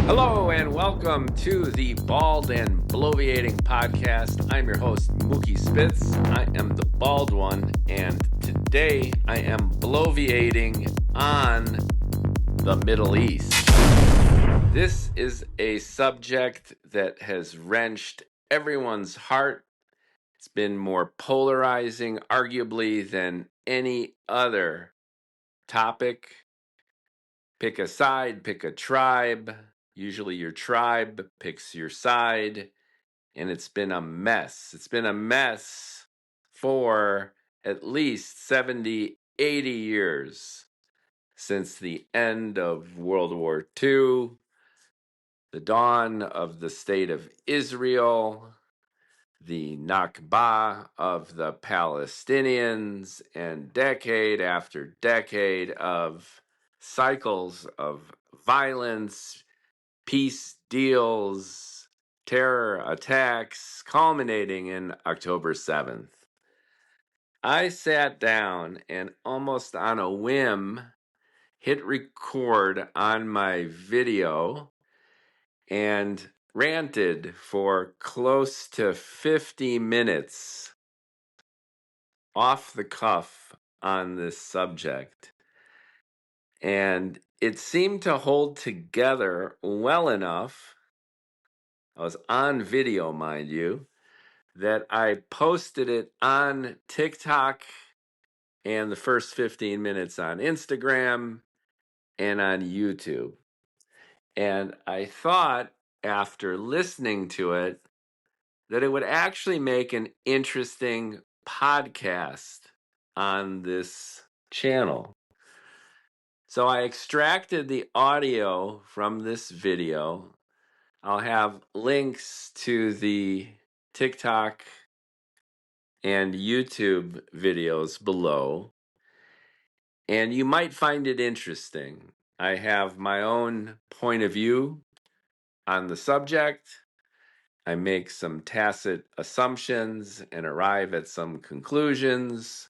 Hello and welcome to the Bald and Bloviating Podcast. I'm your host, Mookie Spitz. I am the bald one, and today I am bloviating on the Middle East. This is a subject that has wrenched everyone's heart. It's been more polarizing, arguably, than any other topic. Pick a side, pick a tribe. Usually your tribe picks your side, and it's been a mess. It's been a mess for at least 70, 80 years since the end of World War II, the dawn of the State of Israel, the Nakba of the Palestinians, and decade after decade of cycles of violence, peace deals, terror attacks, culminating in October 7th. I sat down and almost on a whim hit record on my video and ranted for close to 50 minutes off the cuff on this subject. And it seemed to hold together well enough. I was on video, mind you, that I posted it on TikTok and the first 15 minutes on Instagram and on YouTube. And I thought, after listening to it, that it would actually make an interesting podcast on this channel. So I extracted the audio from this video. I'll have links to the TikTok and YouTube videos below, and you might find it interesting. I have my own point of view on the subject. I make some tacit assumptions and arrive at some conclusions,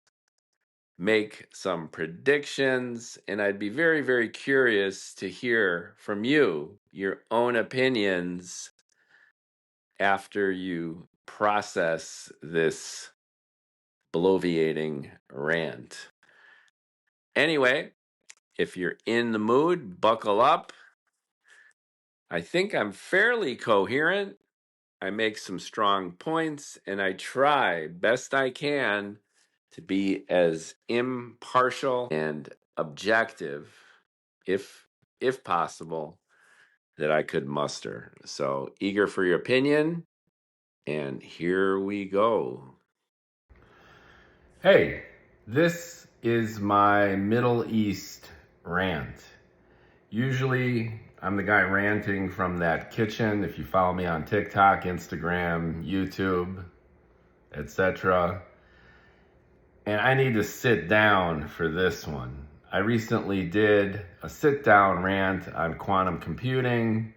make some predictions, and I'd be very, very curious to hear from you, your own opinions after you process this bloviating rant. Anyway, if you're in the mood, buckle up. I think I'm fairly coherent. I make some strong points, and I try best I can to be as impartial and objective, if possible, that I could muster. So, eager for your opinion, and here we go. Hey, this is my Middle East rant. Usually, I'm the guy ranting from that kitchen. If you follow me on TikTok, Instagram, YouTube, etc. And I need to sit down for this one. I recently did a sit-down rant on quantum computing.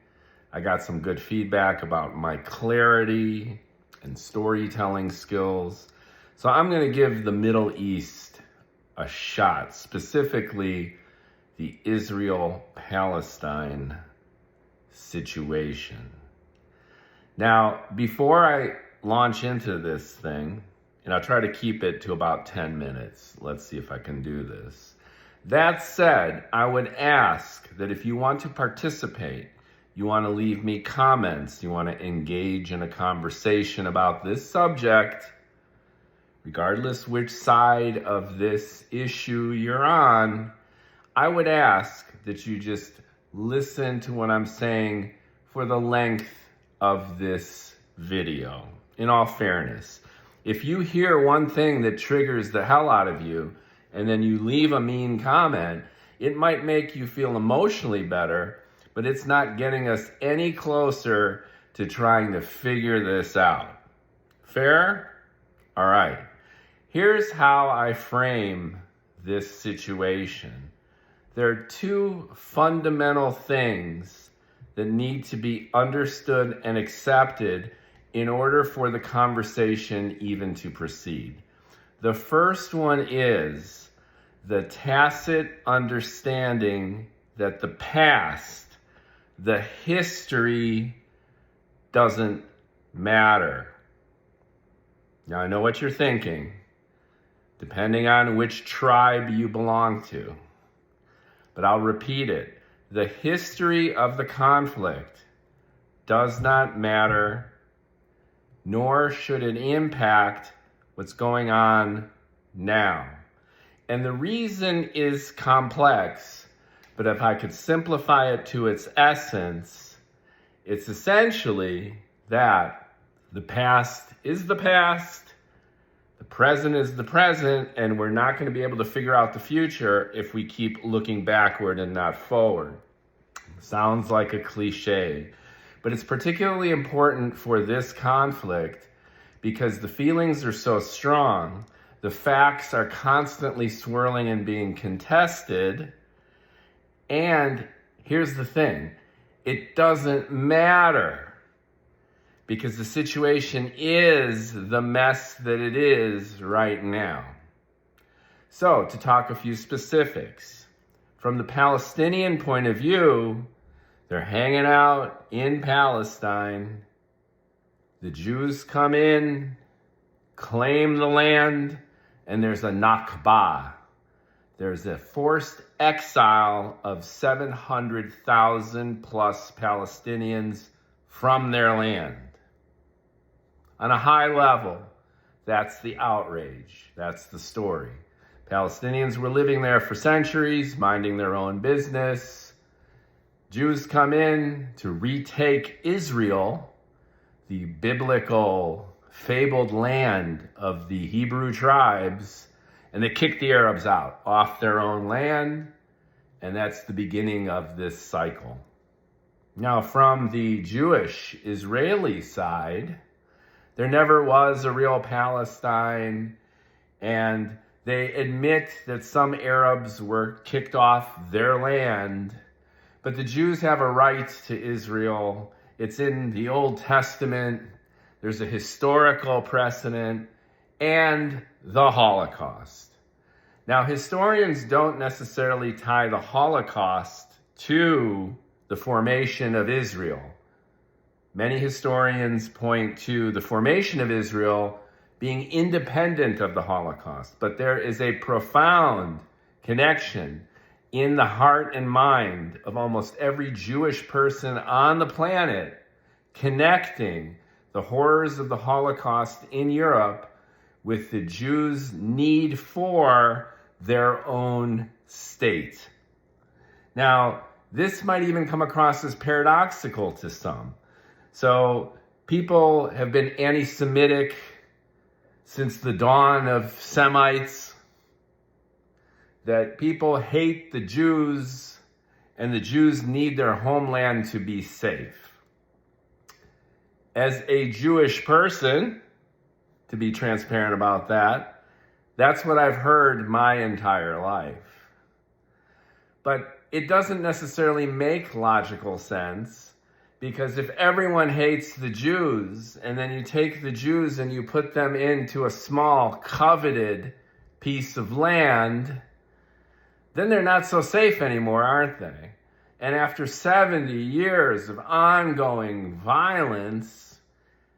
I got some good feedback about my clarity and storytelling skills. So I'm going to give the Middle East a shot, specifically the Israel-Palestine situation. Now, before I launch into this thing, and I'll try to keep it to about 10 minutes. Let's see if I can do this. That said, I would ask that if you want to participate, you want to leave me comments, you want to engage in a conversation about this subject, regardless which side of this issue you're on, I would ask that you just listen to what I'm saying for the length of this video. In all fairness, if you hear one thing that triggers the hell out of you and then you leave a mean comment, it might make you feel emotionally better, but it's not getting us any closer to trying to figure this out. Fair? All right. Here's how I frame this situation. There are two fundamental things that need to be understood and accepted in order for the conversation even to proceed. The first one is the tacit understanding that the past the history doesn't matter. Now, I know what you're thinking, depending on which tribe you belong to. But I'll repeat it. The history of the conflict does not matter, nor should it impact what's going on now. And the reason is complex, but if I could simplify it to its essence, it's essentially that the past is the past, the present is the present, and we're not going to be able to figure out the future if we keep looking backward and not forward. Sounds like a cliche, but it's particularly important for this conflict because the feelings are so strong, the facts are constantly swirling and being contested, and here's the thing, it doesn't matter. Because the situation is the mess that it is right now. So, to talk a few specifics. From the Palestinian point of view, they're hanging out in Palestine. The Jews come in, claim the land, and there's a Nakba. There's a forced exile of 700,000 plus Palestinians from their land. On a high level, that's the outrage. That's the story. Palestinians were living there for centuries, minding their own business. Jews come in to retake Israel, the biblical, fabled land of the Hebrew tribes, and they kick the Arabs out off their own land, and that's the beginning of this cycle. Now, from the Jewish-Israeli side, there never was a real Palestine, and they admit that some Arabs were kicked off their land, but the Jews have a right to Israel. It's in the Old Testament. There's a historical precedent, and the Holocaust. Now, historians don't necessarily tie the Holocaust to the formation of Israel. Many historians point to the formation of Israel being independent of the Holocaust, but there is a profound connection in the heart and mind of almost every Jewish person on the planet, connecting the horrors of the Holocaust in Europe with the Jews' need for their own state. Now, this might even come across as paradoxical to some. So people have been anti-Semitic since the dawn of Semites, that people hate the Jews and the Jews need their homeland to be safe. As a Jewish person, to be transparent about that, that's what I've heard my entire life. But it doesn't necessarily make logical sense. Because if everyone hates the Jews, and then you take the Jews and you put them into a small, coveted piece of land, then they're not so safe anymore, aren't they? And after 70 years of ongoing violence,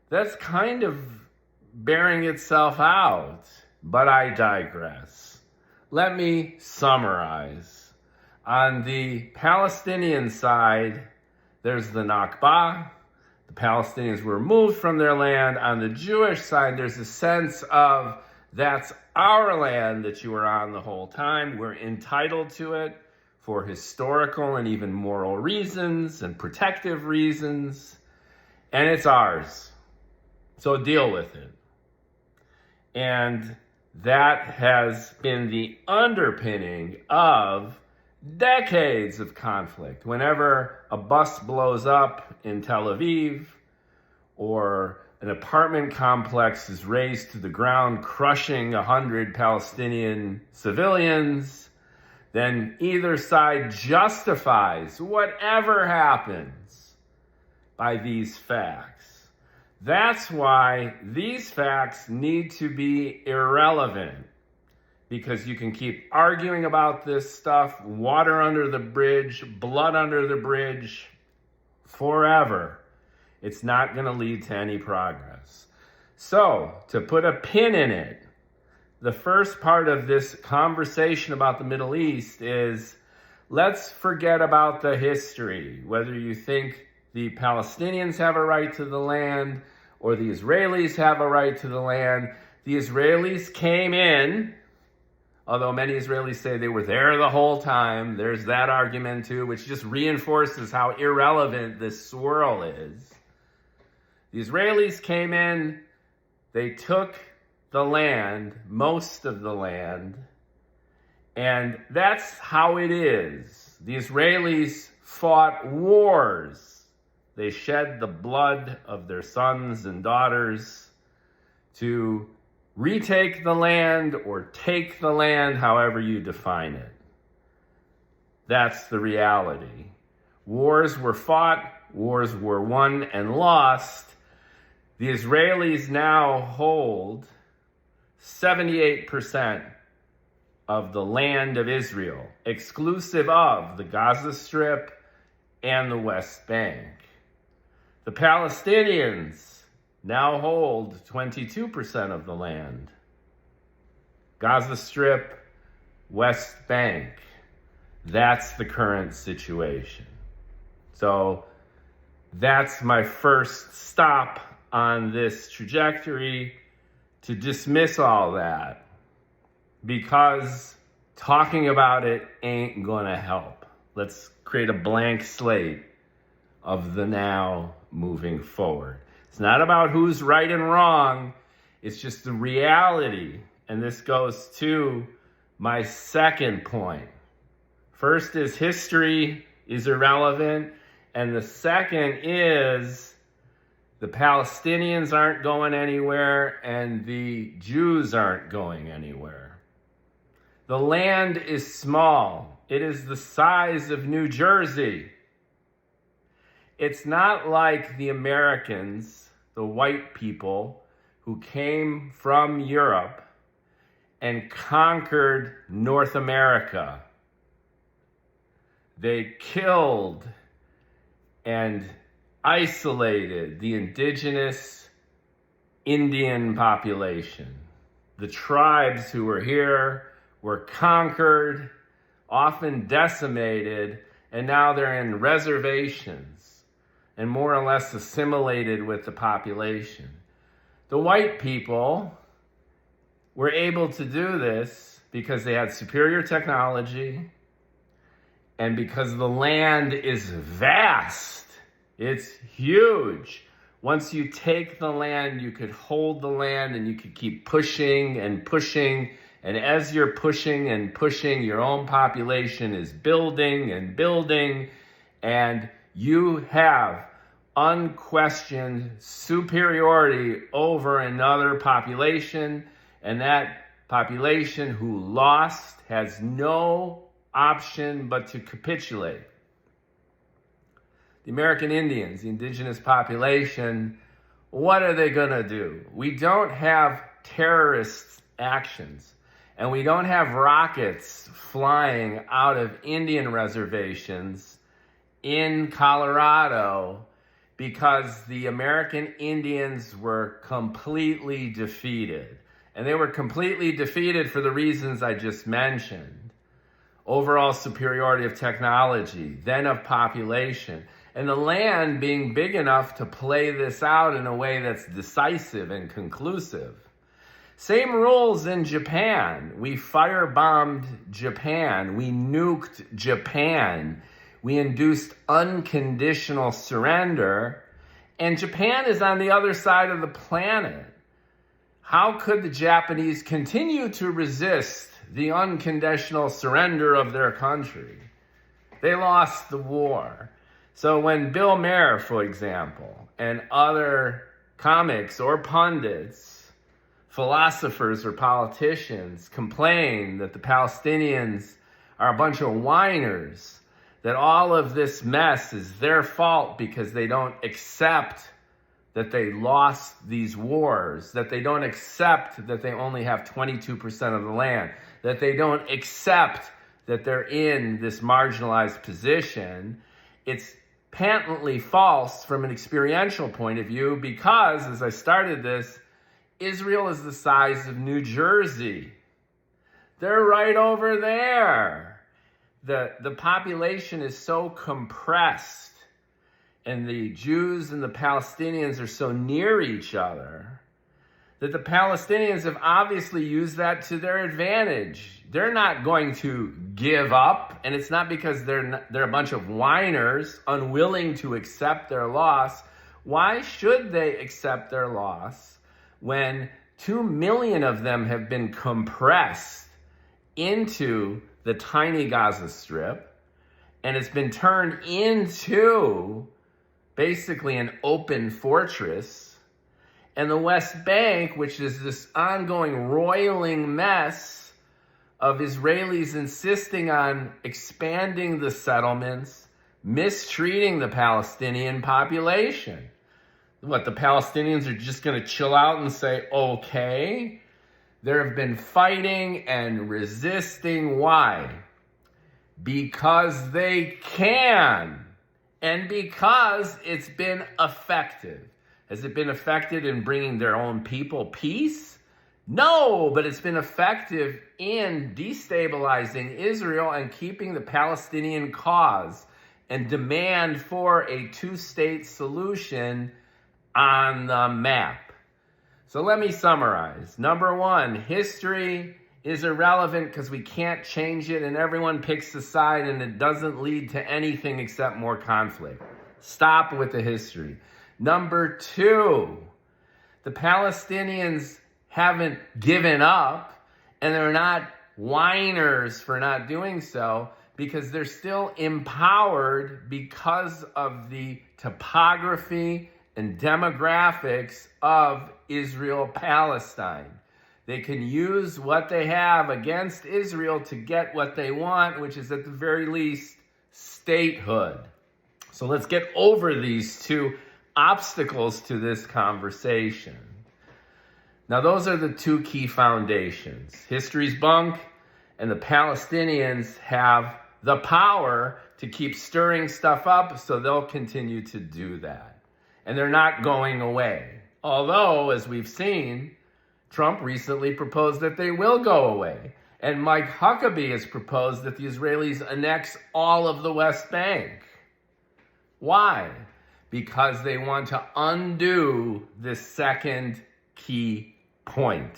that's kind of bearing itself out. But I digress. Let me summarize. On the Palestinian side, there's the Nakba. The Palestinians were removed from their land. On the Jewish side, there's a sense of that's our land that you were on the whole time. We're entitled to it for historical and even moral reasons and protective reasons. And it's ours. So deal with it. And that has been the underpinning of decades of conflict. Whenever a bus blows up in Tel Aviv or an apartment complex is razed to the ground, crushing 100 Palestinian civilians, then either side justifies whatever happens by these facts. That's why these facts need to be irrelevant. Because you can keep arguing about this stuff, water under the bridge, blood under the bridge, forever, it's not going to lead to any progress. So, to put a pin in it, the first part of this conversation about the Middle East is, let's forget about the history, whether you think the Palestinians have a right to the land or the Israelis have a right to the land. The Israelis came in, although many Israelis say they were there the whole time. There's that argument too, which just reinforces how irrelevant this swirl is. The Israelis came in, they took the land, most of the land, and that's how it is. The Israelis fought wars. They shed the blood of their sons and daughters to retake the land or take the land, however you define it. That's the reality. Wars were fought, wars were won and lost. The Israelis now hold 78% of the land of Israel, exclusive of the Gaza Strip and the West Bank. The Palestinians now hold 22% of the land. Gaza Strip, West Bank. That's the current situation. So that's my first stop on this trajectory, to dismiss all that, because talking about it ain't gonna help. Let's create a blank slate of the now moving forward. It's not about who's right and wrong. It's just the reality. And this goes to my second point. First is history is irrelevant. And the second is the Palestinians aren't going anywhere and the Jews aren't going anywhere. The land is small. It is the size of New Jersey. It's not like the Americans, the white people who came from Europe and conquered North America. They killed and isolated the indigenous Indian population. The tribes who were here were conquered, often decimated, and now they're in reservations and more or less assimilated with the population. The white people were able to do this because they had superior technology and because the land is vast. It's huge. Once you take the land, you could hold the land and you could keep pushing and pushing. And as you're pushing and pushing, your own population is building and building. And you have unquestioned superiority over another population. And that population who lost has no option but to capitulate. The American Indians, the indigenous population, what are they going to do? We don't have terrorist actions, and we don't have rockets flying out of Indian reservations in Colorado because the American Indians were completely defeated. And they were completely defeated for the reasons I just mentioned. Overall superiority of technology, then of population, and the land being big enough to play this out in a way that's decisive and conclusive. Same rules in Japan. We firebombed Japan. We nuked Japan. We induced unconditional surrender. And Japan is on the other side of the planet. How could the Japanese continue to resist the unconditional surrender of their country? They lost the war. So when Bill Maher, for example, and other comics or pundits, philosophers or politicians complain that the Palestinians are a bunch of whiners, that all of this mess is their fault because they don't accept that they lost these wars, that they don't accept that they only have 22% of the land, that they don't accept that they're in this marginalized position, it's patently false from an experiential point of view because, as I started this, Israel is the size of New Jersey. They're right over there. The population is so compressed, and the Jews and the Palestinians are so near each other that the Palestinians have obviously used that to their advantage. They're not going to give up, and it's not because they're a bunch of whiners unwilling to accept their loss. Why should they accept their loss when 2 million of them have been compressed into the tiny Gaza Strip, and it's been turned into basically an open fortress, and the West Bank, which is this ongoing roiling mess of Israelis insisting on expanding the settlements, mistreating the Palestinian population. What, the Palestinians are just going to chill out and say, okay? There have been fighting and resisting. Why? Because they can, and because it's been effective. Has it been effective in bringing their own people peace? No, but it's been effective in destabilizing Israel and keeping the Palestinian cause and demand for a two-state solution on the map. So let me summarize. Number one, history is irrelevant because we can't change it and everyone picks a side and it doesn't lead to anything except more conflict. Stop with the history. Number two, the Palestinians haven't given up, and they're not whiners for not doing so because they're still empowered because of the topography and demographics of Israel-Palestine. They can use what they have against Israel to get what they want, which is at the very least statehood. So let's get over these two obstacles to this conversation. Now, those are the two key foundations. History's bunk, and the Palestinians have the power to keep stirring stuff up, so they'll continue to do that. And they're not going away. Although, as we've seen, Trump recently proposed that they will go away. And Mike Huckabee has proposed that the Israelis annex all of the West Bank. Why? Because they want to undo this second key point,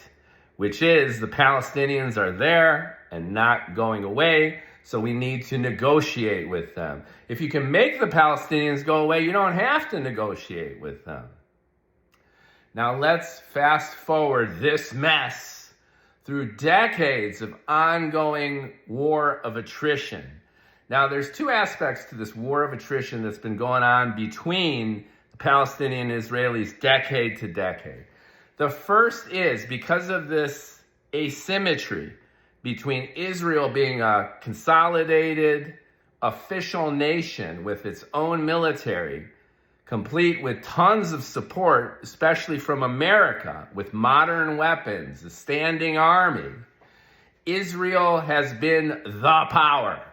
which is the Palestinians are there and not going away, so we need to negotiate with them. If you can make the Palestinians go away, you don't have to negotiate with them. Now let's fast forward this mess through decades of ongoing war of attrition. Now there's two aspects to this war of attrition that's been going on between the Palestinian and Israelis decade to decade. The first is because of this asymmetry between Israel being a consolidated official nation with its own military, complete with tons of support, especially from America, with modern weapons, a standing army. Israel has been the power.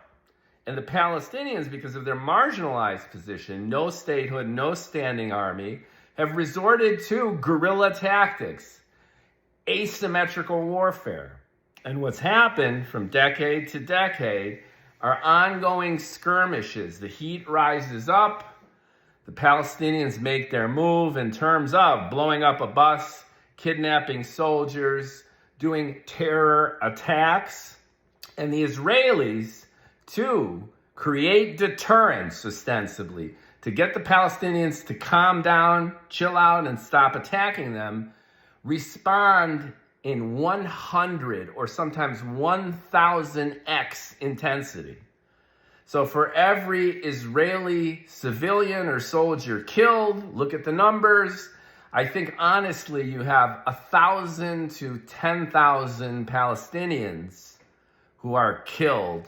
And the Palestinians, because of their marginalized position, no statehood, no standing army, have resorted to guerrilla tactics, asymmetrical warfare. And what's happened from decade to decade are ongoing skirmishes. The heat rises up. The Palestinians make their move in terms of blowing up a bus, kidnapping soldiers, doing terror attacks. And the Israelis, to create deterrence, ostensibly, to get the Palestinians to calm down, chill out, and stop attacking them, respond in 100 or sometimes 1,000x intensity. So for every Israeli civilian or soldier killed, look at the numbers. I think honestly you have 1,000 to 10,000 Palestinians who are killed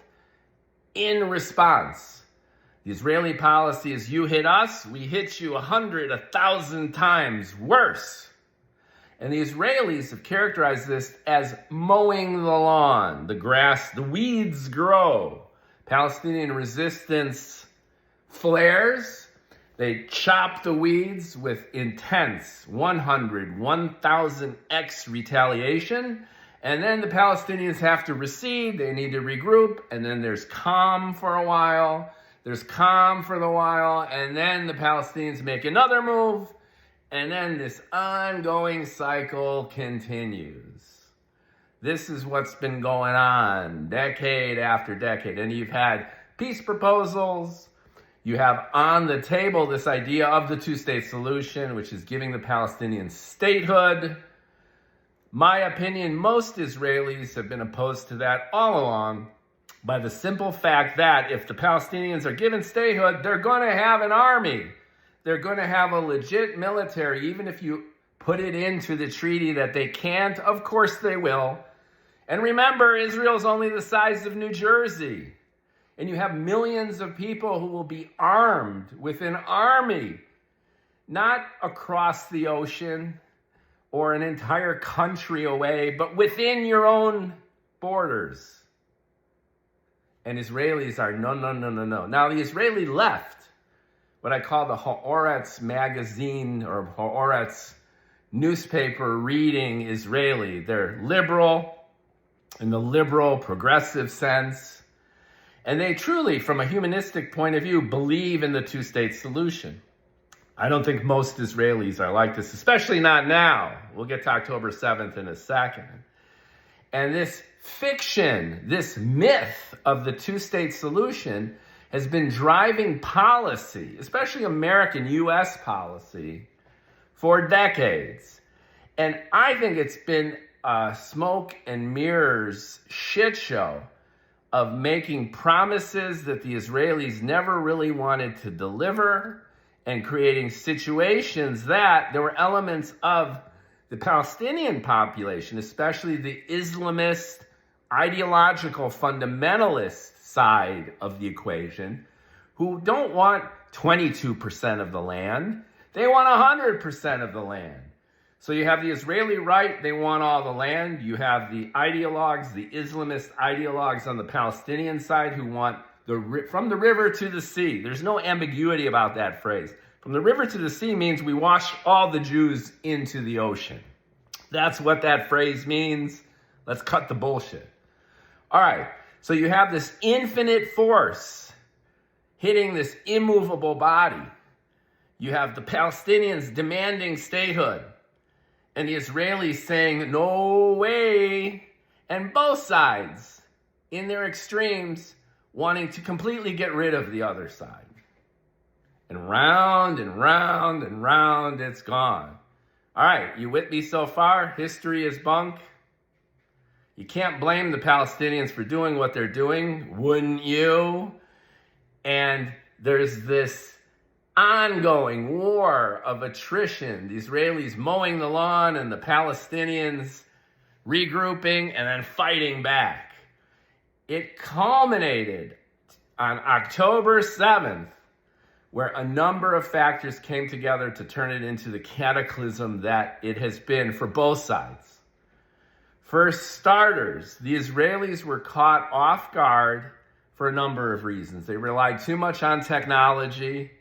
in response. The Israeli policy is you hit us, we hit you 100, 1,000 times worse. And the Israelis have characterized this as mowing the lawn. The grass, the weeds grow. Palestinian resistance flares, They chop the weeds with intense 1000x retaliation. And then the Palestinians have to recede. They need to regroup. And then there's calm for a while. There's calm for a while. And then the Palestinians make another move. And then this ongoing cycle continues. This is what's been going on decade after decade. And you've had peace proposals. You have on the table this idea of the two-state solution, which is giving the Palestinians statehood. My opinion, most Israelis have been opposed to that all along by the simple fact that if the Palestinians are given statehood, they're going to have an army. They're going to have a legit military, even if you put it into the treaty that they can't. Of course they will. And remember, Israel's only the size of New Jersey. And you have millions of people who will be armed with an army, not across the ocean or an entire country away, but within your own borders. And Israelis are no. Now, the Israeli left, what I call the Haaretz magazine or Haaretz newspaper reading Israeli. They're liberal in the liberal progressive sense. And they truly, from a humanistic point of view, believe in the two-state solution. I don't think most Israelis are like this, especially not now. We'll get to October 7th in a second. And this fiction, this myth of the two-state solution has been driving policy, especially American U.S. policy, for decades. And I think it's been a smoke and mirrors shit show of making promises that the Israelis never really wanted to deliver and creating situations that there were elements of the Palestinian population, especially the Islamist, ideological, fundamentalist side of the equation, who don't want 22% of the land. They want 100% of the land. So you have the Israeli right, they want all the land. You have the ideologues, the Islamist ideologues on the Palestinian side who want from the river to the sea. There's no ambiguity about that phrase. From the river to the sea means we wash all the Jews into the ocean. That's what that phrase means. Let's cut the bullshit. All right, so you have this infinite force hitting this immovable body. You have the Palestinians demanding statehood. And the Israelis saying, no way. And both sides, in their extremes, wanting to completely get rid of the other side. And round and round and round it's gone. All right, you with me so far? History is bunk. You can't blame the Palestinians for doing what they're doing, wouldn't you? And there's this ongoing war of attrition, the Israelis mowing the lawn and the Palestinians regrouping and then fighting back. It culminated on October 7th, where a number of factors came together to turn it into the cataclysm that it has been for both sides. For starters, the Israelis were caught off guard for a number of reasons. They relied too much on technology,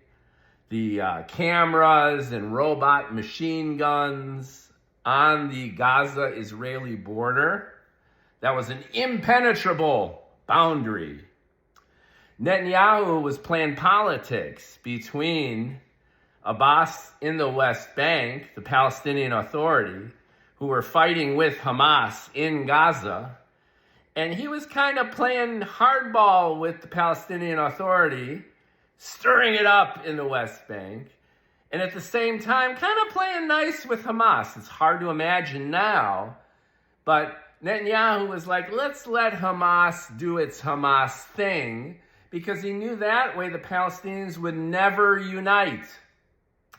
the cameras and robot machine guns on the Gaza-Israeli border. That was an impenetrable boundary. Netanyahu was playing politics between Abbas in the West Bank, the Palestinian Authority, who were fighting with Hamas in Gaza, and he was kind of playing hardball with the Palestinian Authority, stirring it up in the West Bank, and at the same time, kind of playing nice with Hamas. It's hard to imagine now, but Netanyahu was like, let's let Hamas do its Hamas thing, because he knew that way the Palestinians would never unite.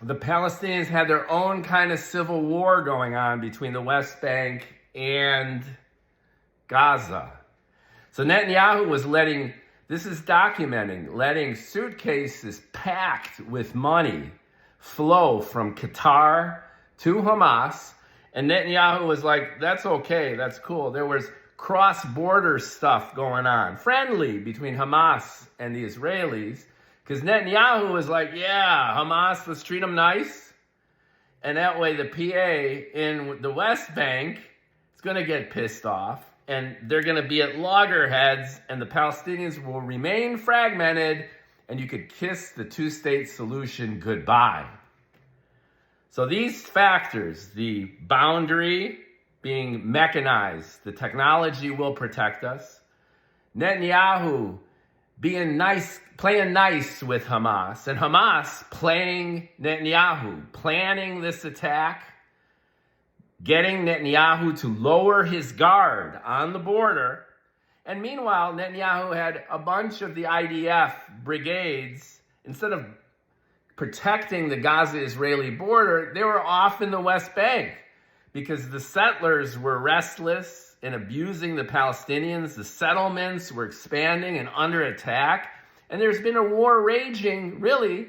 The Palestinians had their own kind of civil war going on between the West Bank and Gaza. So Netanyahu was letting suitcases packed with money flow from Qatar to Hamas. And Netanyahu was like, that's okay, that's cool. There was cross-border stuff going on, friendly between Hamas and the Israelis, Because Netanyahu was like, yeah, Hamas, let's treat them nice. And that way the PA in the West Bank is going to get pissed off. And they're going to be at loggerheads. And the Palestinians will remain fragmented. And you could kiss the two-state solution goodbye. So these factors, the boundary being mechanized, the technology will protect us. Netanyahu being nice, playing nice with Hamas, and Hamas playing Netanyahu, planning this attack, getting Netanyahu to lower his guard on the border. And meanwhile, Netanyahu had a bunch of the IDF brigades, instead of protecting the Gaza-Israeli border, they were off in the West Bank because the settlers were restless and abusing the Palestinians. The settlements were expanding and under attack. And there's been a war raging, really,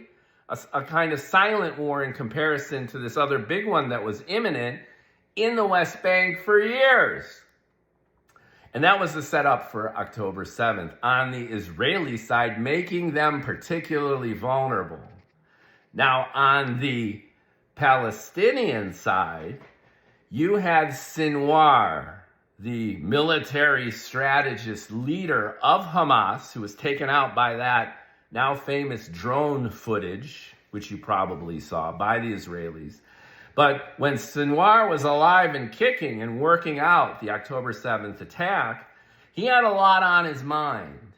a kind of silent war in comparison to this other big one that was imminent in the West Bank for years. And that was the setup for October 7th on the Israeli side, making them particularly vulnerable. Now, on the Palestinian side, you had Sinwar, the military strategist leader of Hamas, who was taken out by that now famous drone footage, which you probably saw, by the Israelis. But when Sinwar was alive and kicking and working out the October 7th attack, he had a lot on his mind.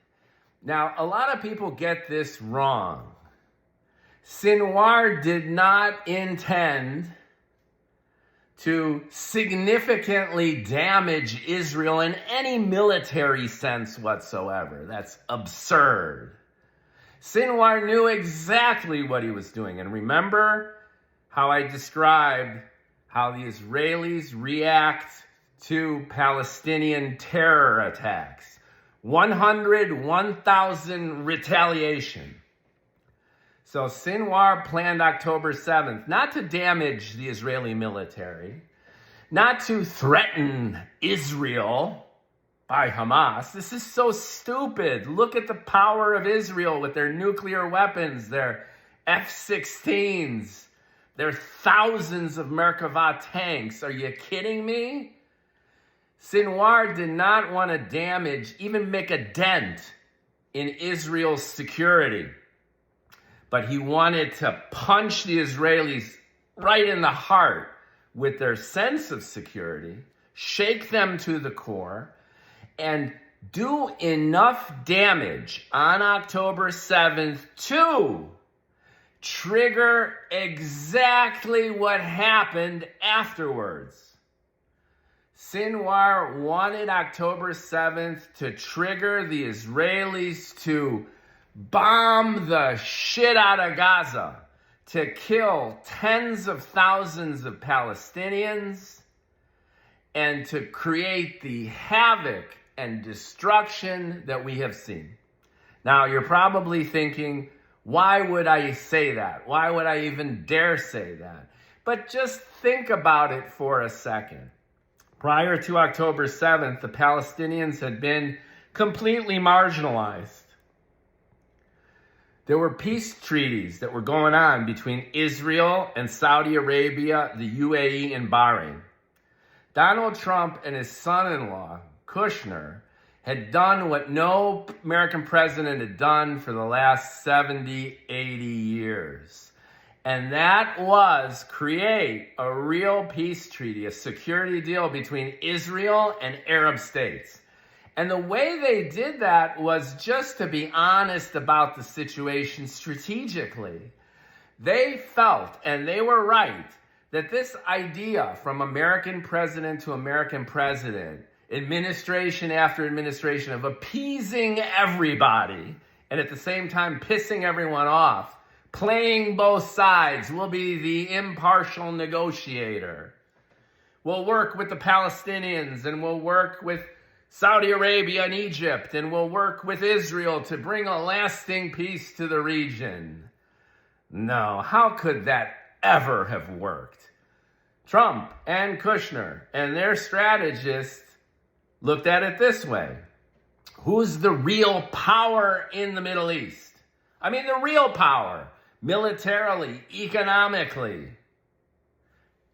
Now, a lot of people get this wrong. Sinwar did not intend to significantly damage Israel in any military sense whatsoever. That's absurd. Sinwar knew exactly what he was doing. And remember how I described how the Israelis react to Palestinian terror attacks. 1,000 retaliation. So Sinwar planned October 7th not to damage the Israeli military, not to threaten Israel by Hamas. This is so stupid. Look at the power of Israel with their nuclear weapons, their F-16s, their thousands of Merkava tanks. Are you kidding me? Sinwar did not want to damage, even make a dent in Israel's security. But he wanted to punch the Israelis right in the heart with their sense of security, shake them to the core, and do enough damage on October 7th to trigger exactly what happened afterwards. Sinwar wanted October 7th to trigger the Israelis to bomb the shit out of Gaza, to kill tens of thousands of Palestinians, and to create the havoc and destruction that we have seen. Now, you're probably thinking, why would I say that? Why would I even dare say that? But just think about it for a second. Prior to October 7th, the Palestinians had been completely marginalized. There were peace treaties that were going on between Israel and Saudi Arabia, the UAE, and Bahrain. Donald Trump and his son-in-law, Kushner, had done what no American president had done for the last 70, 80 years. And that was create a real peace treaty, a security deal between Israel and Arab states. And the way they did that was just to be honest about the situation strategically. They felt, and they were right, that this idea from American president to American president, administration after administration, of appeasing everybody and at the same time pissing everyone off, playing both sides, we'll be the impartial negotiator. We'll work with the Palestinians and we'll work with Saudi Arabia and Egypt, and we'll work with Israel to bring a lasting peace to the region. No, how could that ever have worked? Trump and Kushner and their strategists looked at it this way. Who's the real power in the Middle East? I mean, the real power, militarily, economically,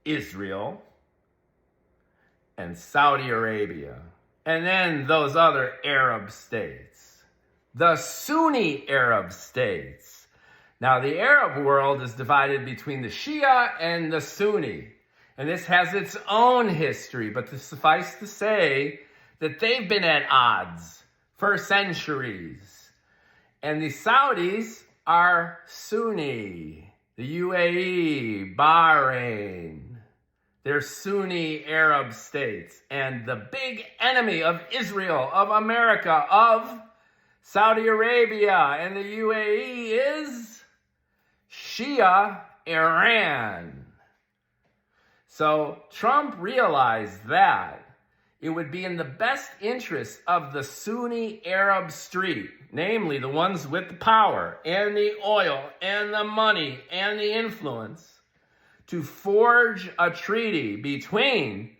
Israel and Saudi Arabia, and then those other Arab states, the Sunni Arab states. Now, the Arab world is divided between the Shia and the Sunni, and this has its own history, but suffice to say that they've been at odds for centuries. And the Saudis are Sunni, the UAE, Bahrain. They're Sunni Arab states. And the big enemy of Israel, of America, of Saudi Arabia and the UAE is Shia Iran. So Trump realized that it would be in the best interest of the Sunni Arab street, namely the ones with the power and the oil and the money and the influence, to forge a treaty between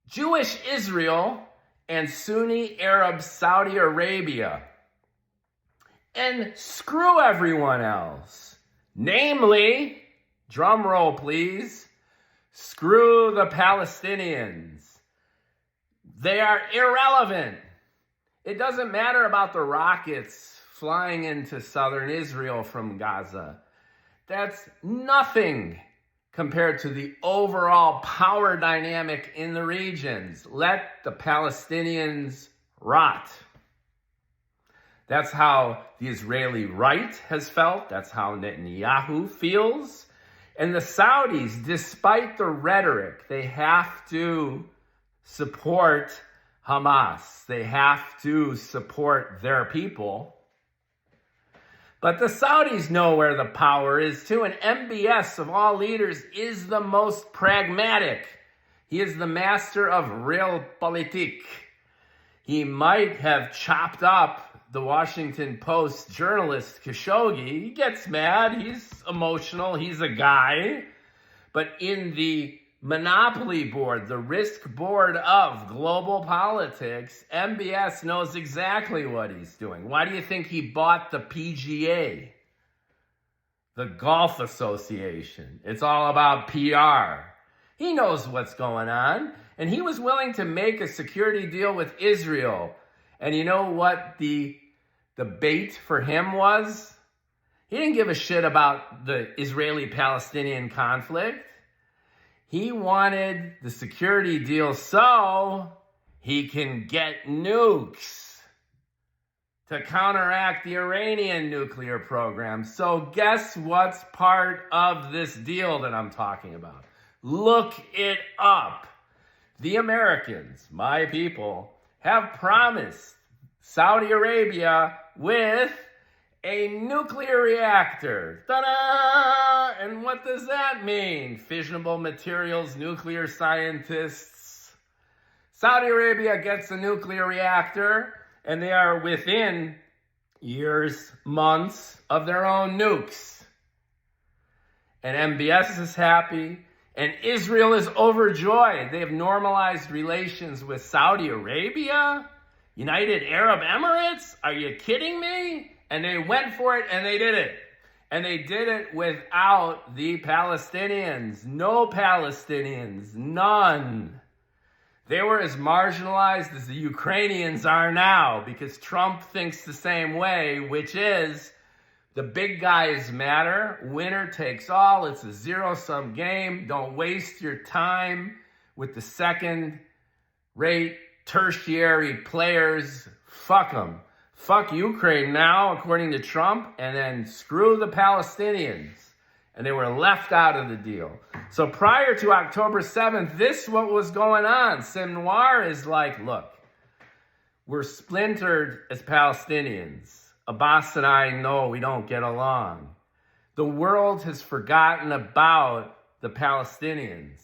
Jewish Israel and Sunni Arab Saudi Arabia and screw everyone else. Namely, drum roll please, screw the Palestinians. They are irrelevant. It doesn't matter about the rockets flying into southern Israel from Gaza. That's nothing compared to the overall power dynamic in the regions. Let the Palestinians rot. That's how the Israeli right has felt. That's how Netanyahu feels. And the Saudis, despite the rhetoric, they have to support Hamas. They have to support their people. But the Saudis know where the power is too, and MBS of all leaders is the most pragmatic. He is the master of realpolitik. He might have chopped up the Washington Post journalist Khashoggi. He gets mad, he's emotional, he's a guy. But in the monopoly board, the risk board of global politics, MBS knows exactly what he's doing. Why do you think he bought the PGA, the Golf Association? It's all about PR. He knows what's going on, and he was willing to make a security deal with Israel. And you know what the bait for him was? He didn't give a shit about the Israeli-Palestinian conflict. He wanted the security deal so he can get nukes to counteract the Iranian nuclear program. So guess what's part of this deal that I'm talking about? Look it up. The Americans, my people, have promised Saudi Arabia with a nuclear reactor. Ta-da! And what does that mean? Fissionable materials, nuclear scientists. Saudi Arabia gets a nuclear reactor, and they are within years, months of their own nukes. And MBS is happy, and Israel is overjoyed. They have normalized relations with Saudi Arabia, United Arab Emirates. Are you kidding me? And they went for it, and they did it. And they did it without the Palestinians. No Palestinians. None. They were as marginalized as the Ukrainians are now, because Trump thinks the same way, which is the big guys matter. Winner takes all. It's a zero-sum game. Don't waste your time with the second-rate, tertiary players. Fuck them. Fuck Ukraine now, according to Trump, and then screw the Palestinians. And they were left out of the deal. So prior to October 7th, this is what was going on. Sinwar is like, look, we're splintered as Palestinians. Abbas and I know we don't get along. The world has forgotten about the Palestinians.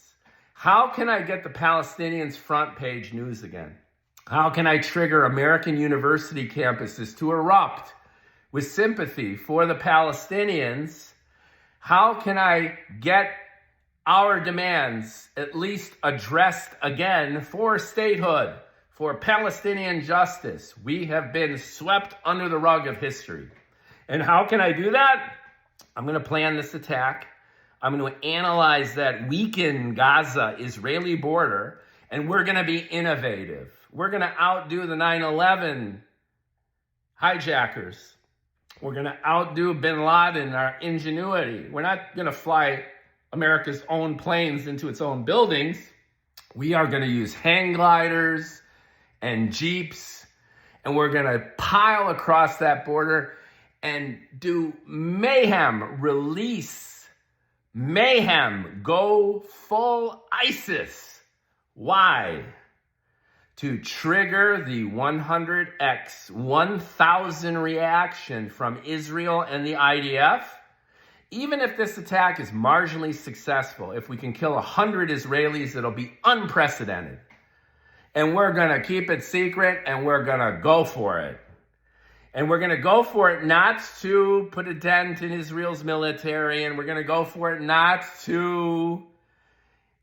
How can I get the Palestinians front page news again? How can I trigger American university campuses to erupt with sympathy for the Palestinians? How can I get our demands at least addressed again for statehood, for Palestinian justice? We have been swept under the rug of history. And how can I do that? I'm going to plan this attack. I'm going to analyze that weakened Gaza Israeli border, and we're going to be innovative. We're going to outdo the 9/11 hijackers. We're going to outdo bin Laden, our ingenuity. We're not going to fly America's own planes into its own buildings. We are going to use hang gliders and jeeps, and we're going to pile across that border and do mayhem, release mayhem, go full ISIS. Why? To trigger the 100x, 1,000 reaction from Israel and the IDF. Even if this attack is marginally successful, if we can kill 100 Israelis, it'll be unprecedented. And we're going to keep it secret, and we're going to go for it. And we're going to go for it not to put a dent in Israel's military, and we're going to go for it not to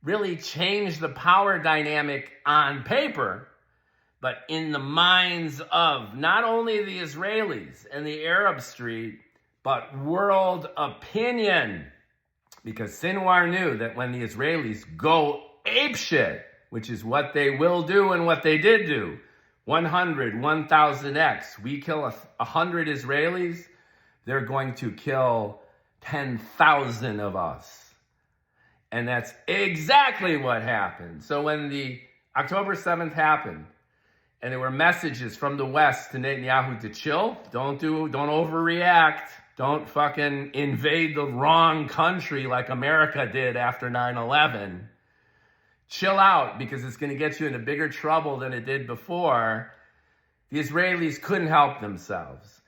really change the power dynamic on paper, but in the minds of not only the Israelis and the Arab street, but world opinion. Because Sinwar knew that when the Israelis go apeshit, which is what they will do and what they did do, 100, 1,000x, we kill 100 Israelis, they're going to kill 10,000 of us. And that's exactly what happened. So when the October 7th happened, and there were messages from the West to Netanyahu to chill, don't overreact, don't fucking invade the wrong country like America did after 9/11. Chill out, because it's going to get you into bigger trouble than it did before. The Israelis couldn't help themselves.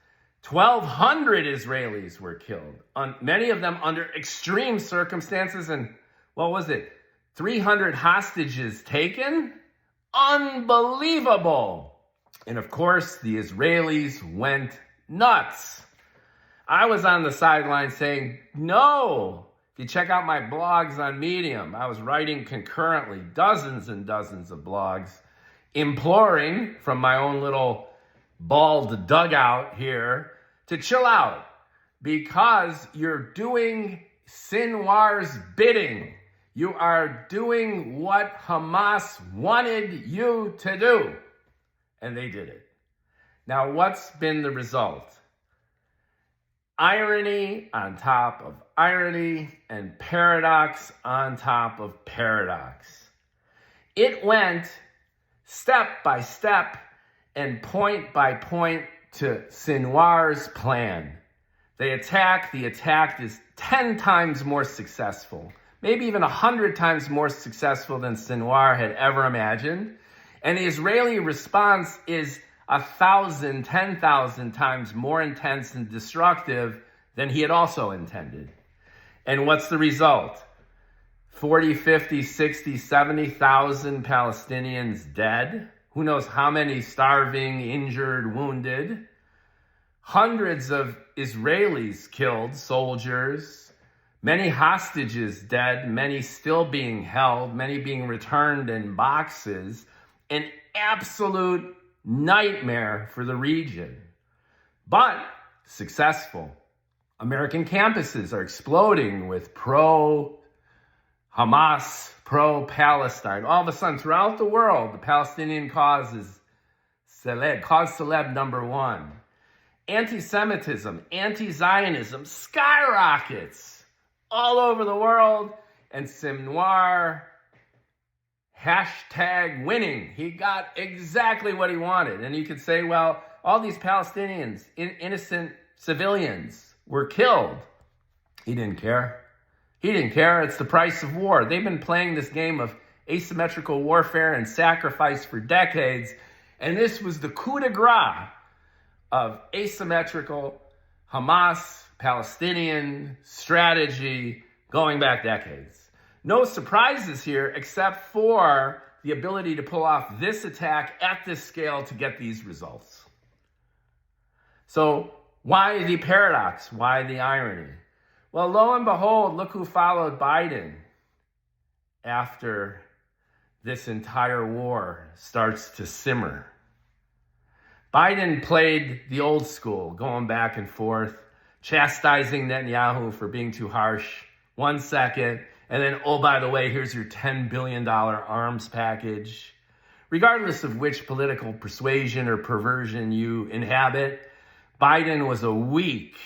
1,200 Israelis were killed, many of them under extreme circumstances, and what was it? 300 hostages taken? Unbelievable. And of course, the Israelis went nuts. I was on the sidelines saying, no. If you check out my blogs on Medium, I was writing concurrently dozens and dozens of blogs, imploring from my own little bald dugout here to chill out, because you're doing Sinwar's bidding. You are doing what Hamas wanted you to do. And they did it. Now, what's been the result? Irony on top of irony, and paradox on top of paradox. It went step by step and point by point to Sinwar's plan. The attack is 10 times more successful, maybe even 100 times more successful than Sinwar had ever imagined. And the Israeli response is 1,000, 10,000 times more intense and destructive than he had also intended. And what's the result? 40, 50, 60, 70,000 Palestinians dead. Who knows how many starving, injured, wounded. Hundreds of Israelis killed, soldiers. Many hostages dead, many still being held, many being returned in boxes. An absolute nightmare for the region, but successful. American campuses are exploding with pro-Hamas, pro-Palestine. All of a sudden, throughout the world, the Palestinian cause is cause celeb number one. Anti-Semitism, anti-Zionism skyrockets all over the world, and Sinwar #winning. He got exactly what he wanted. And you could say, well, all these Palestinians, innocent civilians, were killed. He didn't care. He didn't care. It's the price of war. They've been playing this game of asymmetrical warfare and sacrifice for decades. And this was the coup de grace of asymmetrical Hamas, Palestinian strategy going back decades. No surprises here except for the ability to pull off this attack at this scale to get these results. So why the paradox? Why the irony? Well, lo and behold, look who followed Biden after this entire war starts to simmer. Biden played the old school, going back and forth. chastising Netanyahu for being too harsh 1 second, and then, oh, by the way, here's your $10 billion arms package. Regardless of which political persuasion or perversion you inhabit, Biden was a weak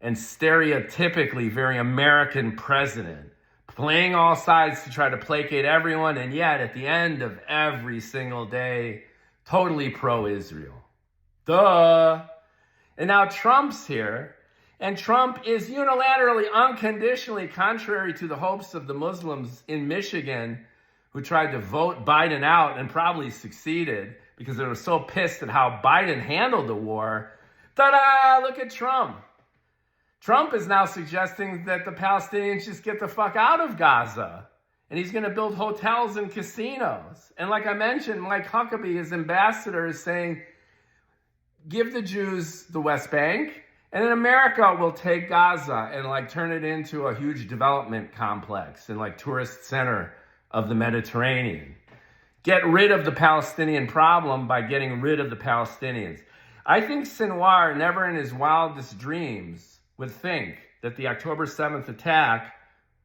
and stereotypically very American president, playing all sides to try to placate everyone, and yet at the end of every single day, totally pro-Israel. Duh. And now Trump's here, and Trump is unilaterally, unconditionally, contrary to the hopes of the Muslims in Michigan who tried to vote Biden out and probably succeeded because they were so pissed at how Biden handled the war. Ta-da! Look at Trump. Trump is now suggesting that the Palestinians just get the fuck out of Gaza. And he's going to build hotels and casinos. And like I mentioned, Mike Huckabee, his ambassador, is saying, give the Jews the West Bank, and then America will take Gaza and turn it into a huge development complex and tourist center of the Mediterranean. Get rid of the Palestinian problem by getting rid of the Palestinians. I think Sinwar, never in his wildest dreams, would think that the October 7th attack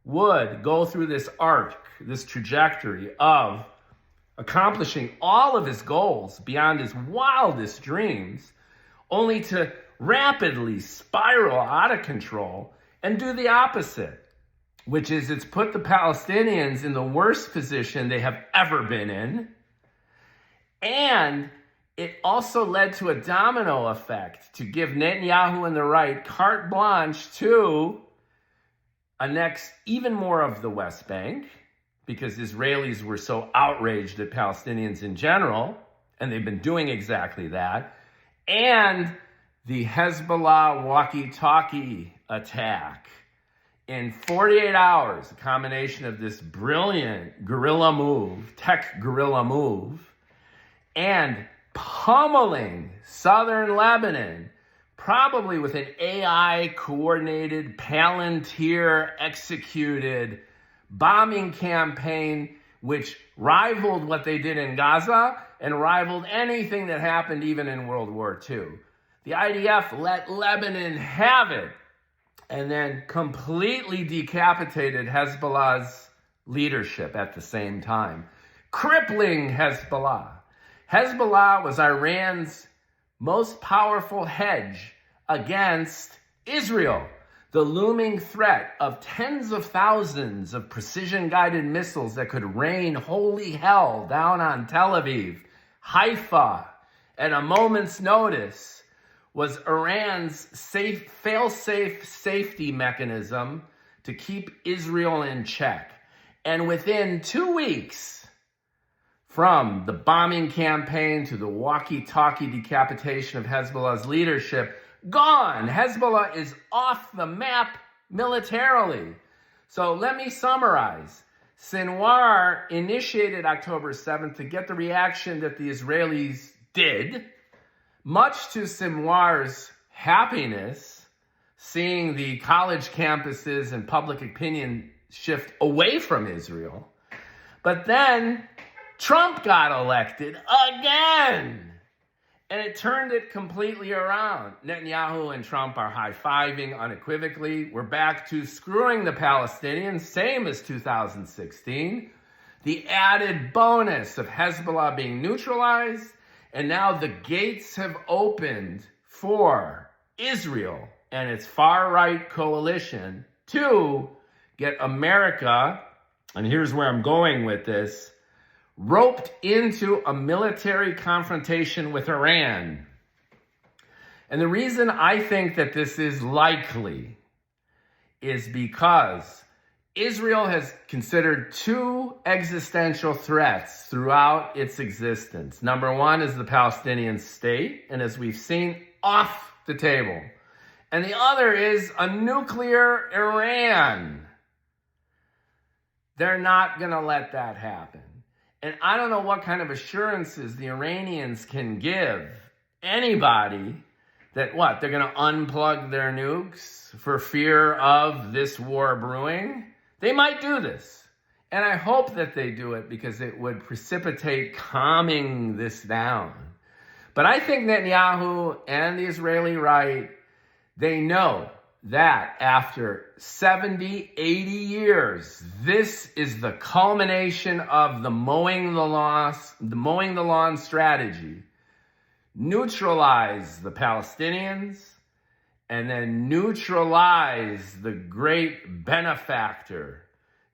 would go through this arc, this trajectory of accomplishing all of his goals beyond his wildest dreams, only to rapidly spiral out of control and do the opposite, which is it's put the Palestinians in the worst position they have ever been in. And it also led to a domino effect to give Netanyahu and the right carte blanche to annex even more of the West Bank, because Israelis were so outraged at Palestinians in general, and they've been doing exactly that. And the Hezbollah walkie-talkie attack. In 48 hours, a combination of this brilliant guerrilla move, tech guerrilla move, and pummeling southern Lebanon, probably with an AI-coordinated, Palantir-executed bombing campaign, which rivaled what they did in Gaza and rivaled anything that happened even in World War II. The IDF let Lebanon have it and then completely decapitated Hezbollah's leadership at the same time, crippling Hezbollah. Hezbollah was Iran's most powerful hedge against Israel. The looming threat of tens of thousands of precision-guided missiles that could rain holy hell down on Tel Aviv, Haifa, at a moment's notice was Iran's fail-safe safety mechanism to keep Israel in check. And within 2 weeks, from the bombing campaign to the walkie-talkie decapitation of Hezbollah's leadership, gone. Hezbollah is off the map militarily. So let me summarize. Sinwar initiated October 7th to get the reaction that the Israelis did, much to Sinwar's happiness, seeing the college campuses and public opinion shift away from Israel. But then Trump got elected again. And it turned it completely around. Netanyahu and Trump are high-fiving unequivocally. We're back to screwing the Palestinians, same as 2016. The added bonus of Hezbollah being neutralized, and now the gates have opened for Israel and its far-right coalition to get America, and here's where I'm going with this, roped into a military confrontation with Iran. And the reason I think that this is likely is because Israel has considered two existential threats throughout its existence. Number one is the Palestinian state, and as we've seen, off the table. And the other is a nuclear Iran. They're not going to let that happen. And I don't know what kind of assurances the Iranians can give anybody that they're going to unplug their nukes for fear of this war brewing. They might do this. And I hope that they do it because it would precipitate calming this down. But I think Netanyahu and the Israeli right, They know that after 70, 80 years, this is the culmination of the mowing the lawn strategy. Neutralize the Palestinians, and then neutralize the great benefactor,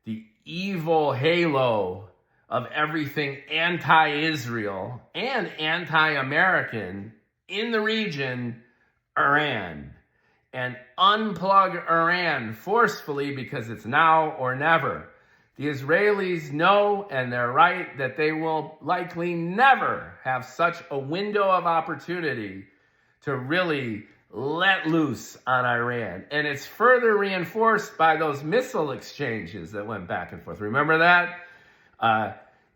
the evil halo of everything anti-Israel and anti-American in the region, Iran. And unplug Iran forcefully, because it's now or never. The Israelis know, and they're right, that they will likely never have such a window of opportunity to really let loose on Iran. And it's further reinforced by those missile exchanges that went back and forth. Remember that?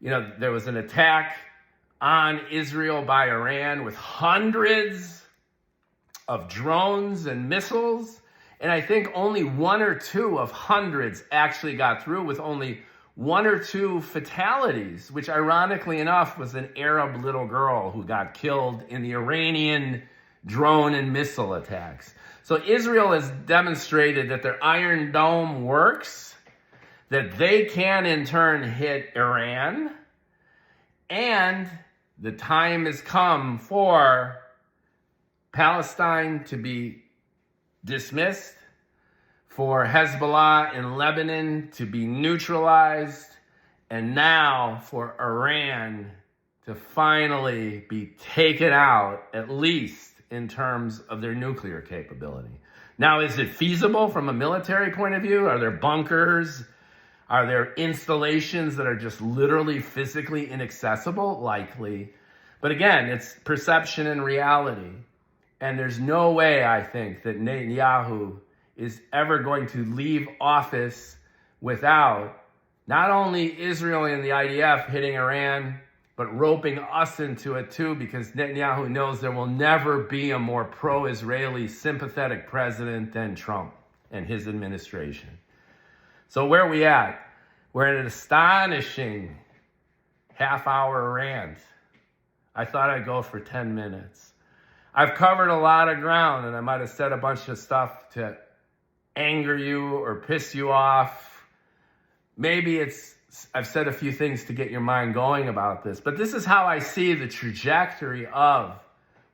There was an attack on Israel by Iran with hundreds of drones and missiles. And I think only one or two of hundreds actually got through, with only one or two fatalities, which ironically enough was an Arab little girl who got killed in the Iranian drone and missile attacks. So Israel has demonstrated that their Iron Dome works, that they can in turn hit Iran, and the time has come for Palestine to be dismissed, for Hezbollah in Lebanon to be neutralized, and now for Iran to finally be taken out, at least in terms of their nuclear capability. Now, is it feasible from a military point of view? Are there bunkers? Are there installations that are just literally physically inaccessible? Likely. But again, it's perception and reality. And there's no way, I think, that Netanyahu is ever going to leave office without not only Israel and the IDF hitting Iran, but roping us into it too, because Netanyahu knows there will never be a more pro-Israeli sympathetic president than Trump and his administration. So where are we at? We're at an astonishing half-hour rant. I thought I'd go for 10 minutes. I've covered a lot of ground, and I might have said a bunch of stuff to anger you or piss you off. Maybe I've said a few things to get your mind going about this, but this is how I see the trajectory of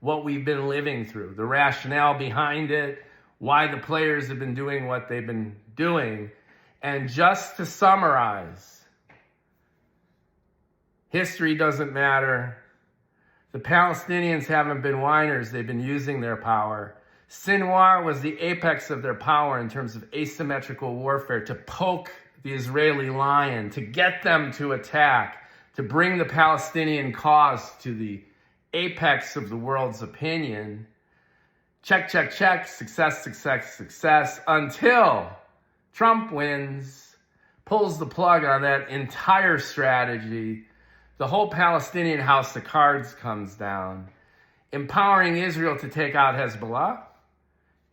what we've been living through, the rationale behind it, why the players have been doing what they've been doing. And just to summarize, history doesn't matter. The Palestinians haven't been whiners. They've been using their power. Sinwar was the apex of their power in terms of asymmetrical warfare, to poke the Israeli lion, to get them to attack, to bring the Palestinian cause to the apex of the world's opinion. Check, check, check, success, success, success, until Trump wins, pulls the plug on that entire strategy. The whole Palestinian house of cards comes down, empowering Israel to take out Hezbollah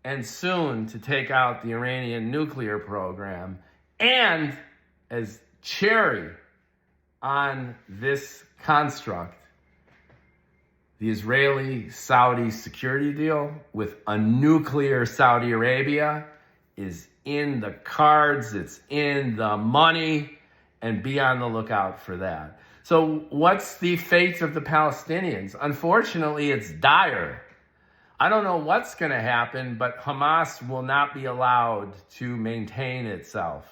and soon to take out the Iranian nuclear program. And as cherry on this construct, the Israeli-Saudi security deal with a nuclear Saudi Arabia is in the cards, it's in the money, and be on the lookout for that. So what's the fate of the Palestinians? Unfortunately, it's dire. I don't know what's going to happen, but Hamas will not be allowed to maintain itself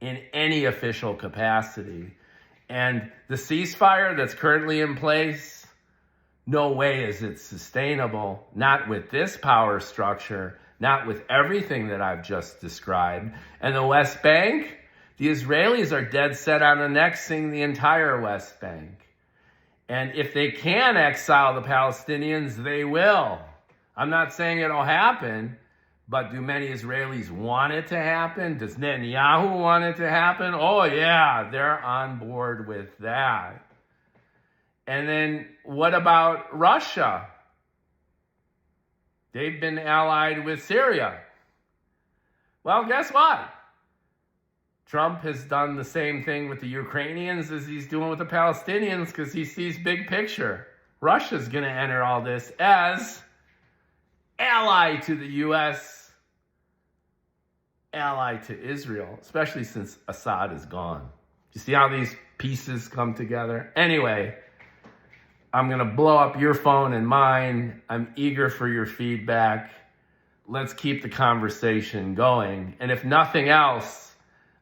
in any official capacity. And the ceasefire that's currently in place, no way is it sustainable, not with this power structure, not with everything that I've just described. And the West Bank, the Israelis are dead set on annexing the entire West Bank. And if they can exile the Palestinians, they will. I'm not saying it'll happen, but do many Israelis want it to happen? Does Netanyahu want it to happen? Oh yeah, they're on board with that. And then what about Russia? They've been allied with Syria. Well, guess what? Trump has done the same thing with the Ukrainians as he's doing with the Palestinians, because he sees big picture. Russia's going to enter all this as ally to the U.S., ally to Israel, especially since Assad is gone. You see how these pieces come together? Anyway, I'm going to blow up your phone and mine. I'm eager for your feedback. Let's keep the conversation going. And if nothing else,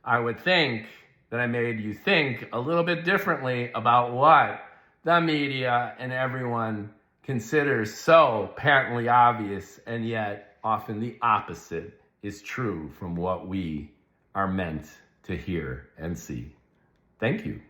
I would think that I made you think a little bit differently about what the media and everyone considers so patently obvious, and yet often the opposite is true from what we are meant to hear and see. Thank you.